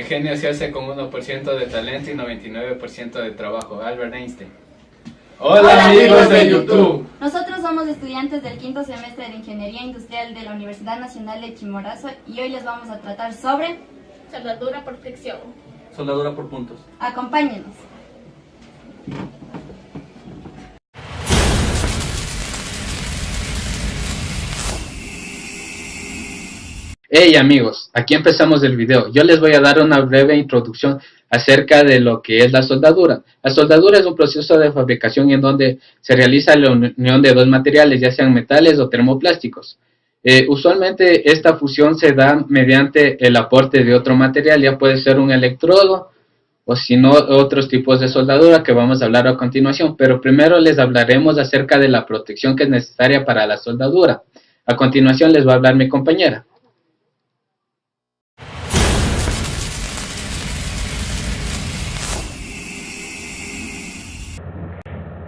genio se hace con 1% de talento y 99% de trabajo. Albert Einstein. Hola amigos de YouTube. Nosotros somos estudiantes del quinto semestre de Ingeniería Industrial de la Universidad Nacional de Chimborazo y hoy les vamos a tratar sobre soldadura por fricción. Soldadura por puntos. Acompáñenos. Hey amigos, aquí empezamos el video. Yo les voy a dar una breve introducción acerca de lo que es la soldadura. La soldadura es un proceso de fabricación en donde se realiza la unión de dos materiales, ya sean metales o termoplásticos. Usualmente esta fusión se da mediante el aporte de otro material, ya puede ser un electrodo o si no otros tipos de soldadura que vamos a hablar a continuación. Pero primero les hablaremos acerca de la protección que es necesaria para la soldadura. A continuación les va a hablar mi compañera.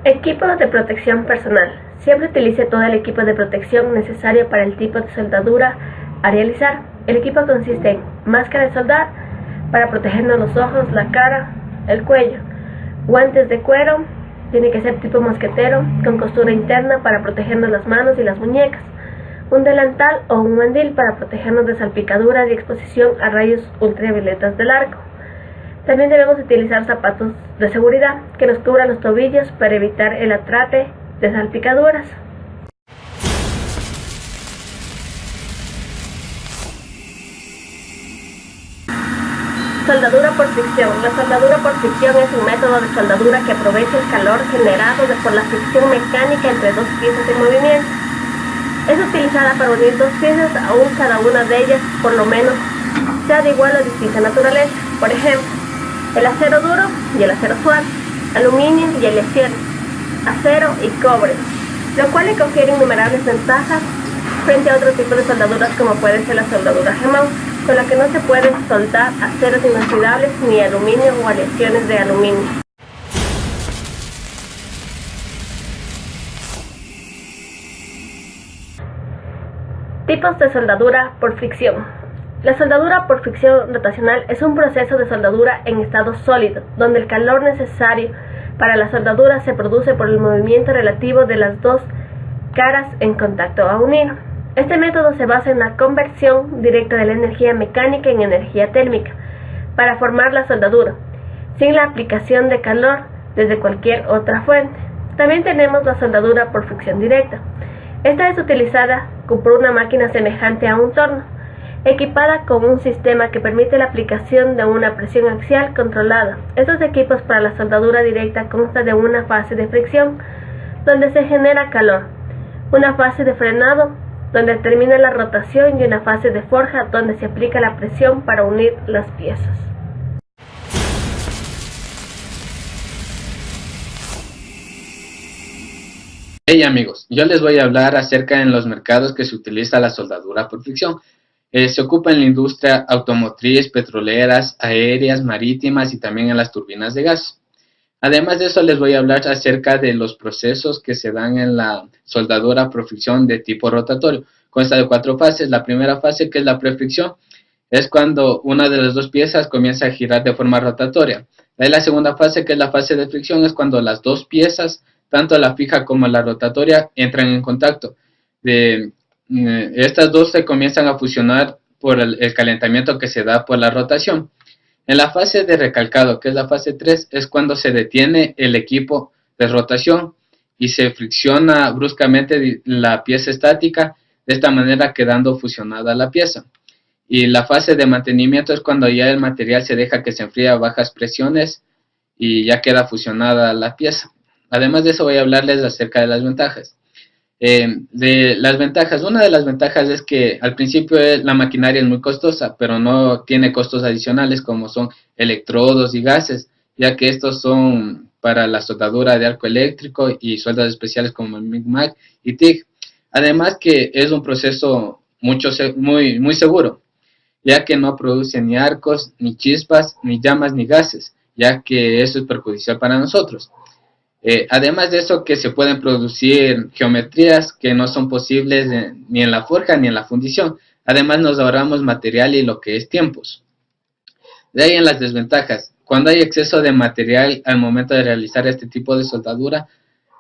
Equipo de protección personal. Siempre utilice todo el equipo de protección necesario para el tipo de soldadura a realizar. El equipo consiste en máscara de soldar para protegernos los ojos, la cara, el cuello, guantes de cuero, tiene que ser tipo mosquetero, con costura interna para protegernos las manos y las muñecas, un delantal o un mandil para protegernos de salpicaduras y exposición a rayos ultravioletas del arco. También debemos utilizar zapatos de seguridad que nos cubran los tobillos para evitar el atrate de salpicaduras. Soldadura por fricción. La soldadura por fricción es un método de soldadura que aprovecha el calor generado por la fricción mecánica entre dos piezas en movimiento. Es utilizada para unir dos piezas, aún cada una de ellas, por lo menos, sea de igual o distinta naturaleza. Por ejemplo, el acero duro y el acero suave, aluminio y el acero, acero y cobre, lo cual le confiere innumerables ventajas frente a otro tipo de soldaduras como puede ser la soldadura gemón, con la que no se puede soldar aceros inoxidables ni aluminio o aleaciones de aluminio. Tipos de soldadura por fricción. La soldadura por fricción rotacional es un proceso de soldadura en estado sólido, donde el calor necesario para la soldadura se produce por el movimiento relativo de las dos caras en contacto a unir. Este método se basa en la conversión directa de la energía mecánica en energía térmica para formar la soldadura, sin la aplicación de calor desde cualquier otra fuente. También tenemos la soldadura por fricción directa. Esta es utilizada por una máquina semejante a un torno, equipada con un sistema que permite la aplicación de una presión axial controlada. Estos equipos para la soldadura directa constan de una fase de fricción, donde se genera calor, una fase de frenado, donde termina la rotación, y una fase de forja, donde se aplica la presión para unir las piezas. Hey amigos, yo les voy a hablar acerca de los mercados que se utiliza la soldadura por fricción. Se ocupa en la industria automotriz, petroleras, aéreas, marítimas y también en las turbinas de gas. Además de eso les voy a hablar acerca de los procesos que se dan en la soldadura por fricción de tipo rotatorio. Consta de 4 fases. La primera fase, que es la prefricción, es cuando una de las dos piezas comienza a girar de forma rotatoria. La segunda fase, que es la fase de fricción, es cuando las dos piezas, tanto la fija como la rotatoria, entran en contacto. Estas dos se comienzan a fusionar por el calentamiento que se da por la rotación. En la fase de recalcado, que es la fase 3, es cuando se detiene el equipo de rotación y se fricciona bruscamente la pieza estática, de esta manera quedando fusionada la pieza. Y la fase de mantenimiento es cuando ya el material se deja que se enfríe a bajas presiones y ya queda fusionada la pieza. Además de eso voy a hablarles acerca de las ventajas. De las ventajas, una de las ventajas es que al principio la maquinaria es muy costosa, pero no tiene costos adicionales como son electrodos y gases, ya que estos son para la soldadura de arco eléctrico y sueldas especiales como el MIG-MAG y TIG. Además que es un proceso muy seguro, ya que no produce ni arcos, ni chispas, ni llamas, ni gases, ya que eso es perjudicial para nosotros. Además de eso, que se pueden producir geometrías que no son posibles ni en la forja ni en la fundición. Además nos ahorramos material y lo que es tiempos. De ahí en las desventajas. Cuando hay exceso de material al momento de realizar este tipo de soldadura,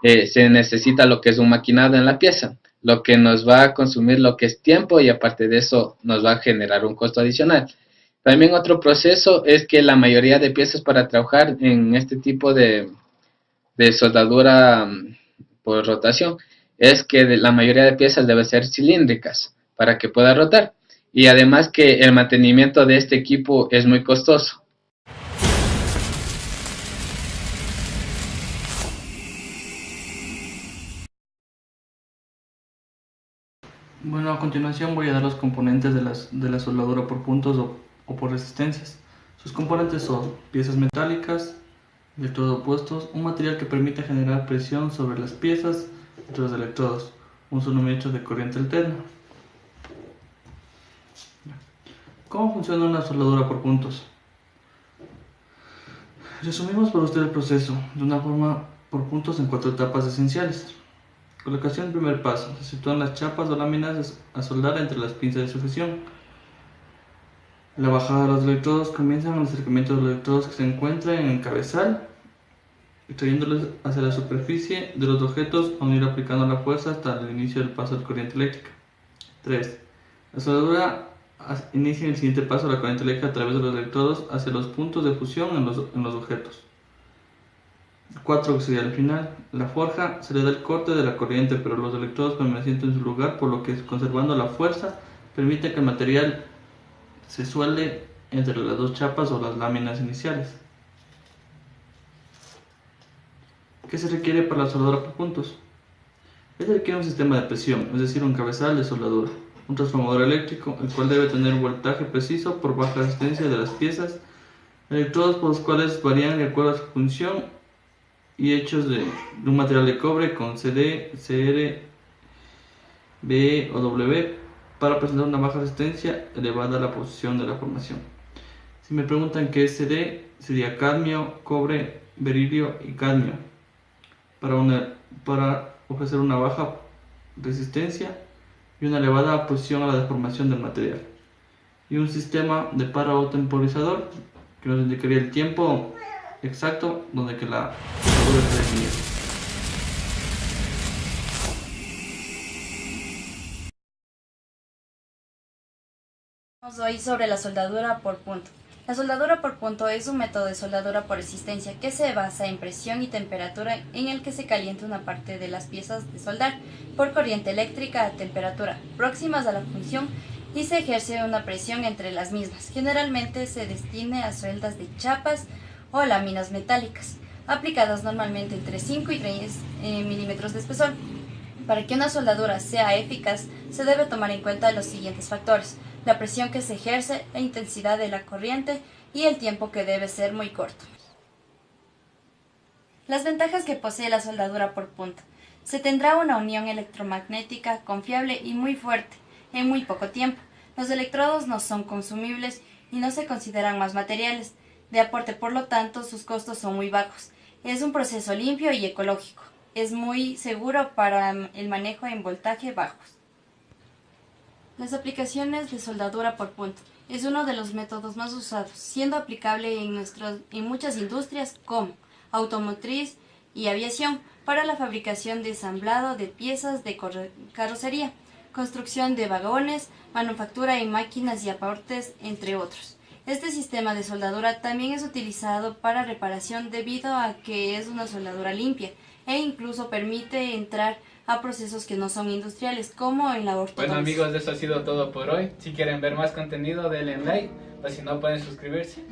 se necesita lo que es un maquinado en la pieza, lo que nos va a consumir lo que es tiempo y aparte de eso nos va a generar un costo adicional. También otro proceso es que la mayoría de piezas para trabajar en este tipo de soldadura por rotación es que la mayoría de piezas deben ser cilíndricas para que pueda rotar. Y además que el mantenimiento de este equipo es muy costoso. Bueno, a continuación voy a dar los componentes de la soldadura por puntos o por resistencias. Sus componentes son piezas metálicas, electrodos opuestos, un material que permite generar presión sobre las piezas entre los electrodos, un suministro de corriente alterna. ¿Cómo funciona una soldadura por puntos? Resumimos para usted el proceso de una forma por puntos en 4 etapas esenciales. Colocación. Primer paso. Se sitúan las chapas o láminas a soldar entre las pinzas de sujeción. La bajada de los electrodos. Comienzan el acercamiento de los electrodos que se encuentran en el cabezal, extrayéndolos hacia la superficie de los objetos, aún ir aplicando la fuerza hasta el inicio del paso de corriente eléctrica. 3. La soldadura inicia en el siguiente paso la corriente eléctrica a través de los electrodos hacia los puntos de fusión en los objetos. 4, que sería el final. La forja se le da el corte de la corriente, pero los electrodos permanecen en su lugar, por lo que conservando la fuerza permite que el material se suelde entre las 2 chapas o las láminas iniciales. ¿Qué se requiere para la soldadura por puntos? Se requiere un sistema de presión, es decir, un cabezal de soldadura, un transformador eléctrico, el cual debe tener un voltaje preciso por baja resistencia de las piezas, electrodos por los cuales varían de acuerdo a su función y hechos de un material de cobre con CD, CR, BE o W para presentar una baja resistencia elevada a la posición de la formación. Si me preguntan qué es CD, sería cadmio, cobre, berilio y cadmio para ofrecer una baja resistencia y una elevada posición a la deformación del material. Y un sistema de paro temporizador que nos indicaría el tiempo exacto donde que la soldadura está definida. Hoy sobre la soldadura por punto. La soldadura por punto es un método de soldadura por resistencia que se basa en presión y temperatura en el que se calienta una parte de las piezas de soldar por corriente eléctrica a temperatura próximas a la función y se ejerce una presión entre las mismas. Generalmente se destina a sueldas de chapas o láminas metálicas, aplicadas normalmente entre 5 y 3 milímetros de espesor. Para que una soldadura sea eficaz, se debe tomar en cuenta los siguientes factores: la presión que se ejerce, la intensidad de la corriente y el tiempo, que debe ser muy corto. Las ventajas que posee la soldadura por punto. Se tendrá una unión electromagnética confiable y muy fuerte en muy poco tiempo. Los electrodos no son consumibles y no se consideran más materiales de aporte, por lo tanto sus costos son muy bajos. Es un proceso limpio y ecológico. Es muy seguro para el manejo en voltaje bajos. Las aplicaciones de soldadura por punto. Es uno de los métodos más usados, siendo aplicable en muchas industrias como automotriz y aviación, para la fabricación de ensamblado de piezas de carrocería, construcción de vagones, manufactura en máquinas y aportes, entre otros. Este sistema de soldadura también es utilizado para reparación debido a que es una soldadura limpia e incluso permite entrar a procesos que no son industriales, como en la ortodoncia. Bueno amigos, eso ha sido todo por hoy. Si quieren ver más contenido, denle like, o si no pueden suscribirse.